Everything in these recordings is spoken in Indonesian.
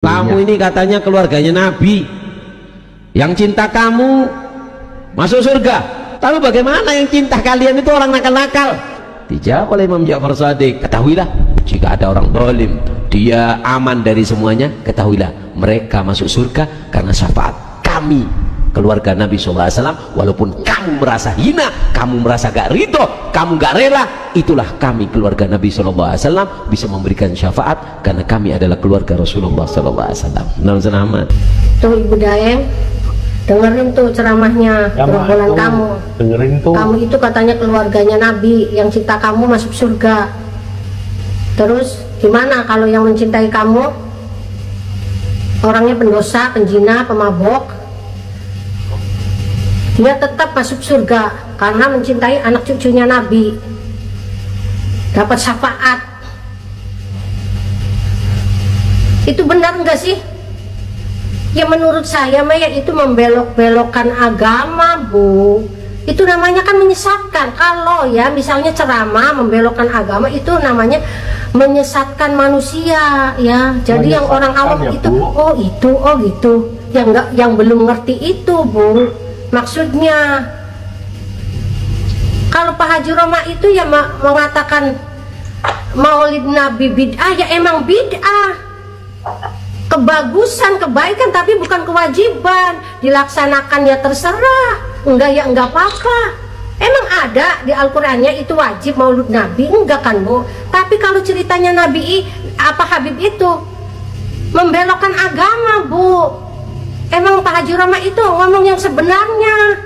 Kamu ini katanya keluarganya Nabi, yang cinta kamu masuk surga. Tapi bagaimana yang cinta kalian itu orang nakal-nakal? Dijawab oleh Imam Ja'far Shadiq, ketahuilah jika ada orang zalim, dia aman dari semuanya, ketahuilah mereka masuk surga karena syafaat kami keluarga Nabi SAW. Walaupun kamu merasa hina, kamu merasa gak ridho, kamu gak rela, itulah kami keluarga Nabi SAW bisa memberikan syafaat karena kami adalah keluarga Rasulullah SAW. Tuh Ibu Daeng, dengerin tuh ceramahnya gerombolan kamu. Dengerin tuh. Kamu itu katanya keluarganya Nabi, yang cinta kamu masuk surga. Terus gimana kalau yang mencintai kamu orangnya pendosa, penjina, pemabok? Dia tetap masuk surga karena mencintai anak cucunya Nabi, dapat syafaat. Itu benar enggak sih? Ya menurut saya Maya itu membelok-belokkan agama, Bu. Itu namanya kan menyesatkan. Kalau ya misalnya ceramah membelokkan agama, itu namanya menyesatkan manusia ya. Jadi yang orang awam ya, itu, oh itu, oh gitu. Yang belum ngerti itu, Bu. Maksudnya kalau Pak Haji Roma itu ya mengatakan Maulid Nabi bid'ah, ya emang bid'ah, kebagusan, kebaikan, tapi bukan kewajiban. Dilaksanakan ya terserah, enggak ya enggak apa-apa. Emang ada di Al-Qur'annya itu wajib Maulid Nabi? Enggak kan, Bu? Tapi kalau ceritanya Nabi Habib itu membelokkan agama, Bu. Emang Pak Haji Roma itu ngomong yang sebenarnya.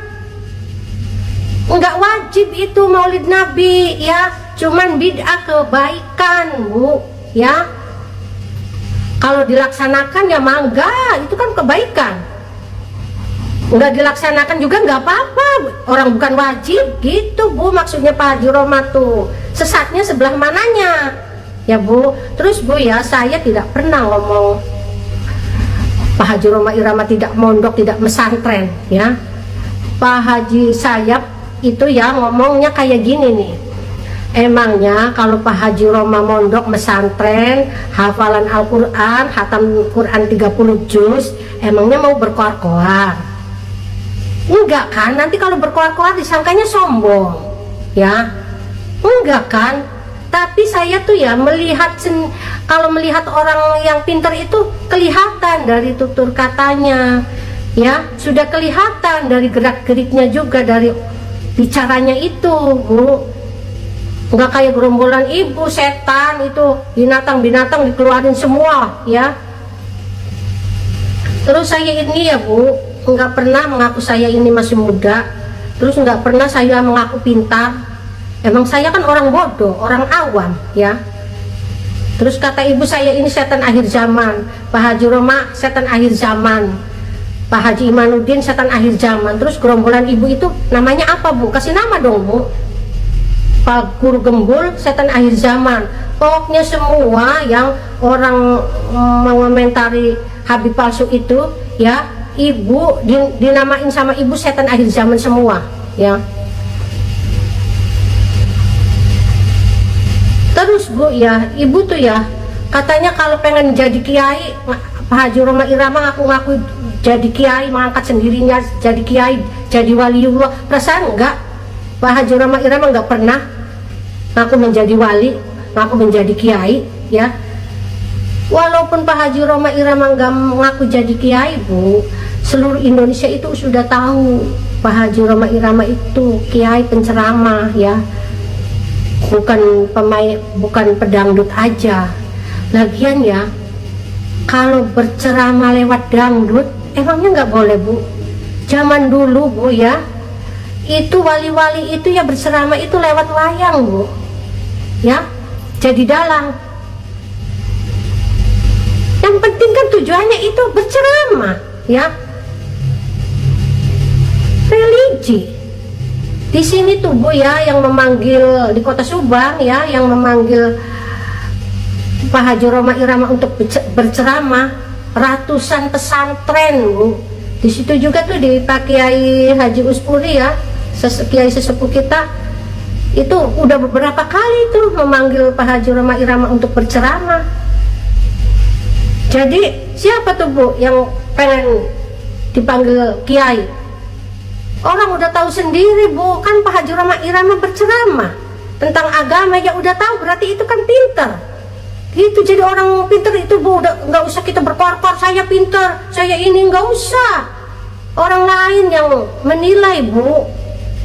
Enggak wajib itu Maulid Nabi ya, cuman bid'ah kebaikan, Bu, ya. Kalau dilaksanakan ya mangga, itu kan kebaikan. Enggak dilaksanakan juga enggak apa-apa, orang bukan wajib gitu, Bu. Maksudnya Pak Haji Roma tuh sesatnya sebelah mananya ya, Bu. Terus Bu ya, saya tidak pernah ngomong Pak Haji Roma Irama tidak mondok, tidak mesantren ya. Pak Haji Sayap itu ya ngomongnya kayak gini nih, emangnya kalau Pak Haji Roma mondok mesantren, hafalan Al-Quran, hatam Quran 30 juz, emangnya mau berkoar-koar? Enggak kan, nanti kalau berkoar-koar disangkanya sombong ya. Enggak kan. Tapi saya tuh ya kalau melihat orang yang pintar itu kelihatan dari tutur katanya ya, sudah kelihatan dari gerak-geriknya juga, dari bicaranya itu, Bu. Nggak kayak gerombolan ibu setan itu, binatang-binatang dikeluarin semua ya. Terus saya ini ya, Bu, nggak pernah mengaku saya ini masih muda, terus nggak pernah saya mengaku pintar. Emang saya kan orang bodoh, orang awam ya. Terus kata ibu saya ini setan akhir zaman, Pak Haji Roma setan akhir zaman, Pak Haji Imanuddin setan akhir zaman. Terus gerombolan ibu itu namanya apa, Bu? Kasih nama dong, Bu. Pak Guru Gembul setan akhir zaman. Pokoknya semua yang orang mengomentari Habib palsu itu ya, ibu dinamain sama ibu setan akhir zaman semua ya. Terus Bu ya, ibu tuh ya katanya kalau pengen jadi kiai, Pak Haji Roma Irama ngaku jadi kiai, mengangkat sendirinya jadi kiai, jadi waliullah. Perasaan enggak, Pak Haji Roma Irama enggak pernah ngaku menjadi wali, ngaku menjadi kiai ya. Walaupun Pak Haji Roma Irama enggak ngaku jadi kiai, Bu, seluruh Indonesia itu sudah tahu Pak Haji Roma Irama itu kiai penceramah ya. Bukan pemain, bukan pedangdut aja. Lagian ya, kalau berceramah lewat dangdut emangnya nggak boleh, Bu? Zaman dulu, Bu ya, itu wali-wali itu ya berceramah itu lewat wayang, Bu ya, jadi dalang. Yang penting kan tujuannya itu berceramah ya, religi. Di sini tuh, Bu ya, yang memanggil di Kota Subang ya, yang memanggil Pak Haji Roma Irama untuk berceramah ratusan pesantren, Bu. Di situ juga tuh di Pak Kiai Haji Uspuri ya, Kiai sesepuh kita itu udah beberapa kali tuh memanggil Pak Haji Roma Irama untuk berceramah. Jadi siapa tuh Bu yang pengen dipanggil kiai? Orang udah tahu sendiri Bu, kan Pak Haji Roma Irama berceramah tentang agama, ya udah tahu, berarti itu kan pinter. Gitu, jadi orang pinter itu Bu, udah nggak usah kita berkor-kor, saya pinter, saya ini, nggak usah. Orang lain yang menilai Bu,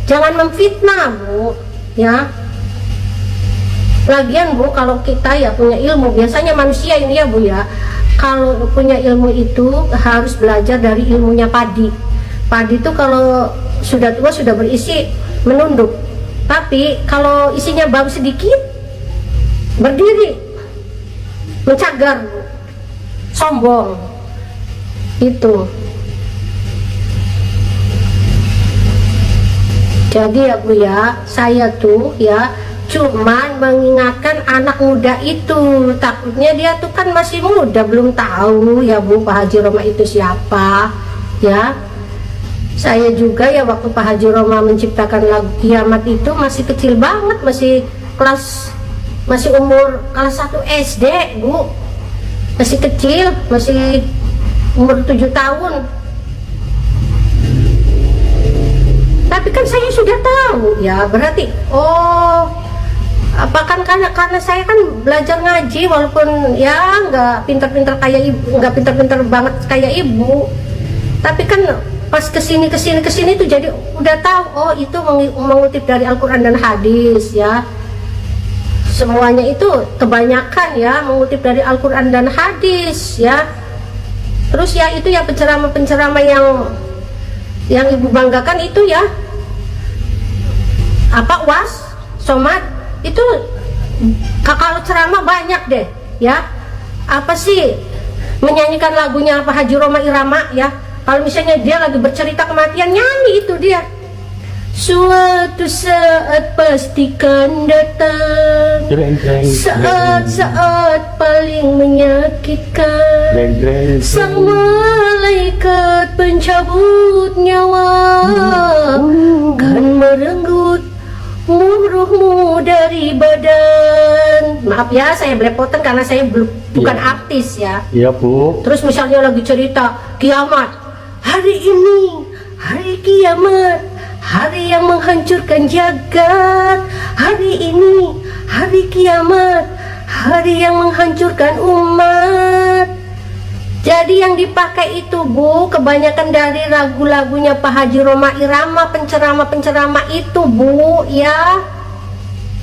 jangan memfitnah Bu, ya. Lagian Bu, kalau kita ya punya ilmu, biasanya manusia ini ya Bu ya, kalau punya ilmu itu harus belajar dari ilmunya padi. Padi itu kalau sudah tua sudah berisi menunduk, tapi kalau isinya baru sedikit berdiri mencagar, sombong. Itu jadi ya Bu ya, saya tuh ya cuman mengingatkan anak muda itu, takutnya dia tuh kan masih muda, belum tahu ya Bu Pak Haji Roma itu siapa ya. Saya juga ya waktu Pak Haji Roma menciptakan lagu Kiamat itu masih kecil banget, masih umur kelas 1 SD Bu, masih kecil, masih umur 7 tahun. Tapi kan saya sudah tahu ya, berarti oh apa kan karena saya kan belajar ngaji, walaupun ya nggak pinter-pinter kayak ibu, nggak pinter-pinter banget kayak ibu, tapi kan pas kesini tuh jadi udah tahu, oh itu mengutip dari Al-Quran dan hadis ya. Semuanya itu kebanyakan ya mengutip dari Al-Quran dan hadis ya. Terus ya itu ya penceramah-penceramah yang ibu banggakan itu ya, apa Was, Somad itu kalau ceramah banyak deh ya. Apa sih menyanyikan lagunya Pak Haji Roma Irama ya. Kalau misalnya dia lagi bercerita kematian, nyanyi itu dia. Suatu saat pastikan datang, saat paling menyakitkan, sang malaikat pencabut nyawa kan merenggut ruhmu dari badan. Maaf ya, saya belepotan karena saya bukan artis ya. Iya Bu. Terus misalnya lagi cerita kiamat, hari ini hari kiamat, hari yang menghancurkan jagat. Hari ini hari kiamat, hari yang menghancurkan umat. Jadi yang dipakai itu Bu, kebanyakan dari lagu-lagunya Pak Haji Roma Irama, penceramah-penceramah itu Bu ya.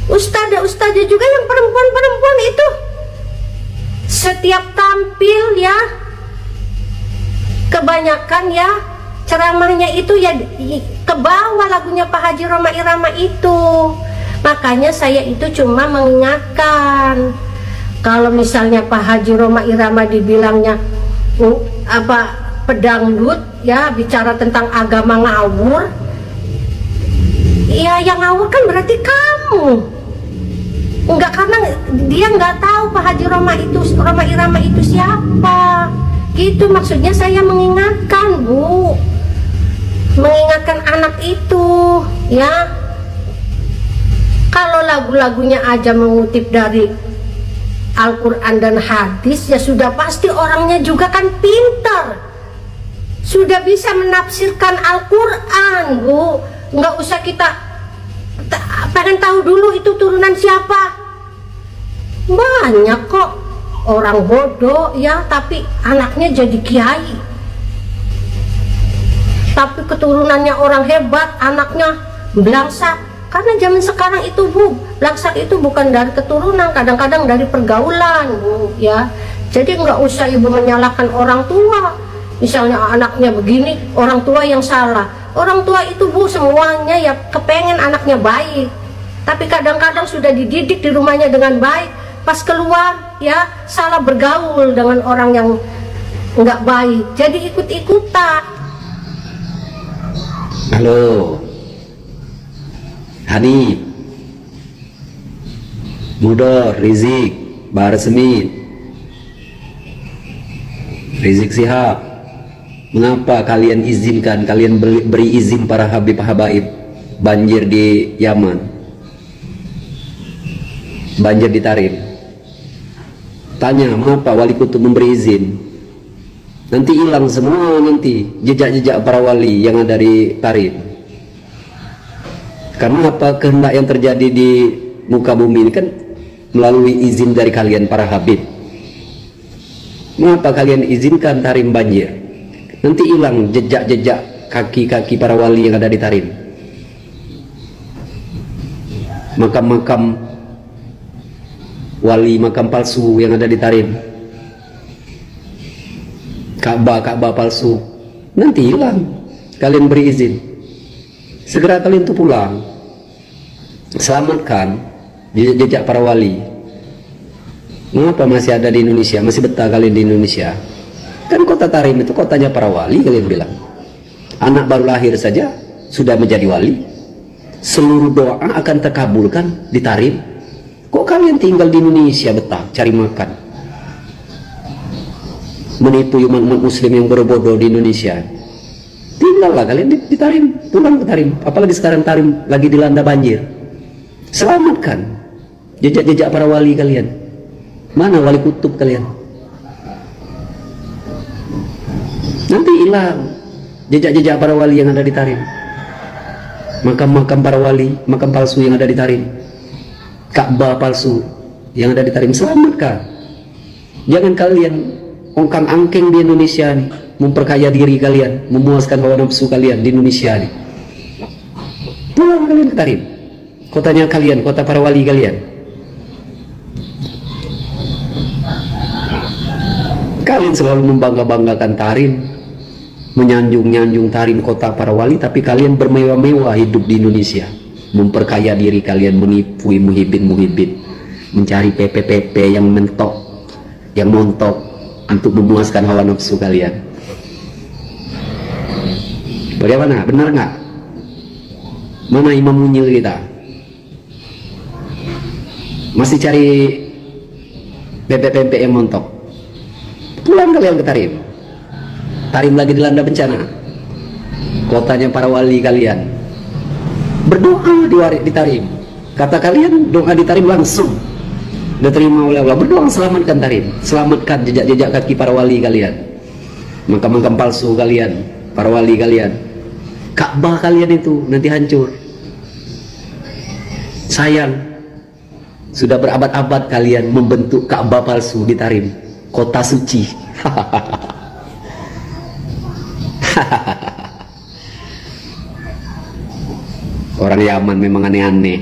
Ustadzah juga yang perempuan-perempuan itu setiap tampil ya, kebanyakan ya ceramahnya itu ya ke bawah lagunya Pak Haji Roma Irama itu. Makanya saya itu cuma mengingatkan, kalau misalnya Pak Haji Roma Irama dibilangnya apa pedangdut ya, bicara tentang agama ngawur ya, yang ngawur kan berarti kamu. Enggak, karena dia nggak tahu Pak Haji Roma Irama itu siapa. Gitu maksudnya saya mengingatkan Bu, mengingatkan anak itu ya. Kalau lagu-lagunya aja mengutip dari Al-Quran dan hadis, ya sudah pasti orangnya juga kan pintar, sudah bisa menafsirkan Al-Quran Bu. Nggak usah kita pengen tahu dulu itu turunan siapa. Banyak kok orang bodoh ya, tapi anaknya jadi kiai, tapi keturunannya orang hebat, anaknya belangsak. Karena zaman sekarang itu Bu, belangsak itu bukan dari keturunan, kadang-kadang dari pergaulan Bu ya. Jadi nggak usah ibu menyalahkan orang tua. Misalnya anaknya begini, orang tua yang salah. Orang tua itu Bu semuanya ya kepengen anaknya baik, tapi kadang-kadang sudah dididik di rumahnya dengan baik, pas keluar ya salah bergaul dengan orang yang nggak baik, jadi ikut-ikutan. Halo Hanif, Mudor, Rizik, Bahar Semit, Rizik Sihab, mengapa kalian izinkan, kalian beri izin para Habib Habaib banjir di Yaman, banjir di Tarim? Tanya, mengapa wali kutub memberi izin? Nanti hilang semua nanti jejak-jejak para wali yang ada di Tarim. Karena apa kehendak yang terjadi di muka bumi ini kan melalui izin dari kalian para habib. Mengapa kalian izinkan Tarim banjir? Nanti hilang jejak-jejak kaki-kaki para wali yang ada di Tarim. Makam-makam wali, makam palsu yang ada di Tarim, Ka'bah palsu, nanti hilang. Kalian beri izin, segera kalian tuh pulang, selamatkan jejak para wali. Mengapa masih ada di Indonesia, masih betah kalian di Indonesia? Kan kota Tarim itu kotanya para wali, kalian bilang. Anak baru lahir saja sudah menjadi wali. Seluruh doa akan terkabulkan di Tarim. Kok kalian tinggal di Indonesia betah cari makan, menipu umat muslim yang berbodoh di Indonesia? Tinggallah kalian di Tarim, pulang ke Tarim. Apalagi sekarang Tarim lagi dilanda banjir. Selamatkan jejak-jejak para wali kalian. Mana wali kutub kalian? Nanti hilang jejak-jejak para wali yang ada di Tarim. Makam-makam para wali, makam palsu yang ada di Tarim, Ka'bah palsu yang ada di Tarim, selamatkan. Jangan kalian ongkang-angkeng di Indonesia nih, memperkaya diri kalian, memuaskan hawa nafsu kalian di Indonesia nih. Pulang kalian ke Tarim, kotanya kalian, kota para wali kalian. Kalian selalu membangga-banggakan Tarim, menyanjung-nyanjung Tarim kota para wali, tapi kalian bermewah-mewah hidup di Indonesia, memperkaya diri kalian, menipu muhibin, mencari PP yang mentok, yang montok untuk memuaskan hawa nafsu kalian. Bagaimana? Benar nggak? Mana Imam Munyil kita? Masih cari PP yang montok? Pulang kalian ke Tarim. Tarim lagi dilanda bencana, kotanya para wali kalian. Berdoa di Tarim, kata kalian doa di Tarim langsung diterima oleh Allah. Berdoa selamatkan Tarim, selamatkan jejak-jejak kaki para wali kalian, makam-makam palsu kalian, para wali kalian. Ka'bah kalian itu nanti hancur. Sayang, sudah berabad-abad kalian membentuk Ka'bah palsu di Tarim, kota suci. Orang Yaman memang aneh-aneh.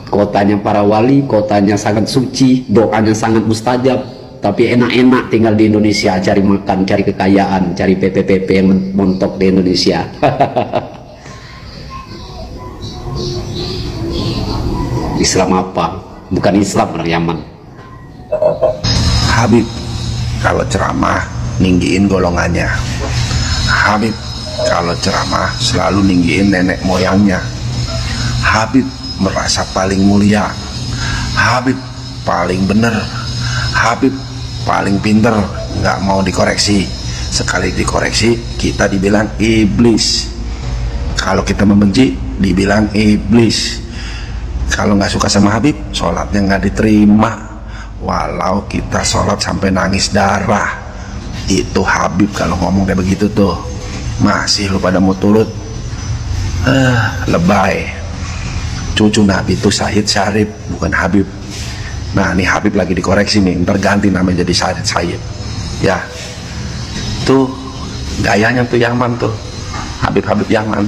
Kotanya para wali, kotanya sangat suci, doanya sangat mustajab, tapi enak-enak tinggal di Indonesia, cari makan, cari kekayaan, cari PP yang montok di Indonesia. Islam apa? Bukan Islam orang Yaman. Habib kalau ceramah ninggiin golongannya. Habib kalau ceramah selalu ninggiin nenek moyangnya. Habib merasa paling mulia. Habib paling bener. Habib paling pinter, nggak mau dikoreksi. Sekali dikoreksi kita dibilang iblis. Kalau kita membenci dibilang iblis. Kalau nggak suka sama Habib, sholatnya nggak diterima. Walau kita sholat sampai nangis darah. Itu Habib kalau ngomong kayak begitu tuh. Masih lu pada mau turut? Lebay. Cucu Nabi itu Syahid Syarif, bukan Habib. Nah ini Habib lagi dikoreksi nih, ntar ganti namanya jadi Syahid. Ya, tuh gayanya tuh Yaman tuh, Habib Yaman.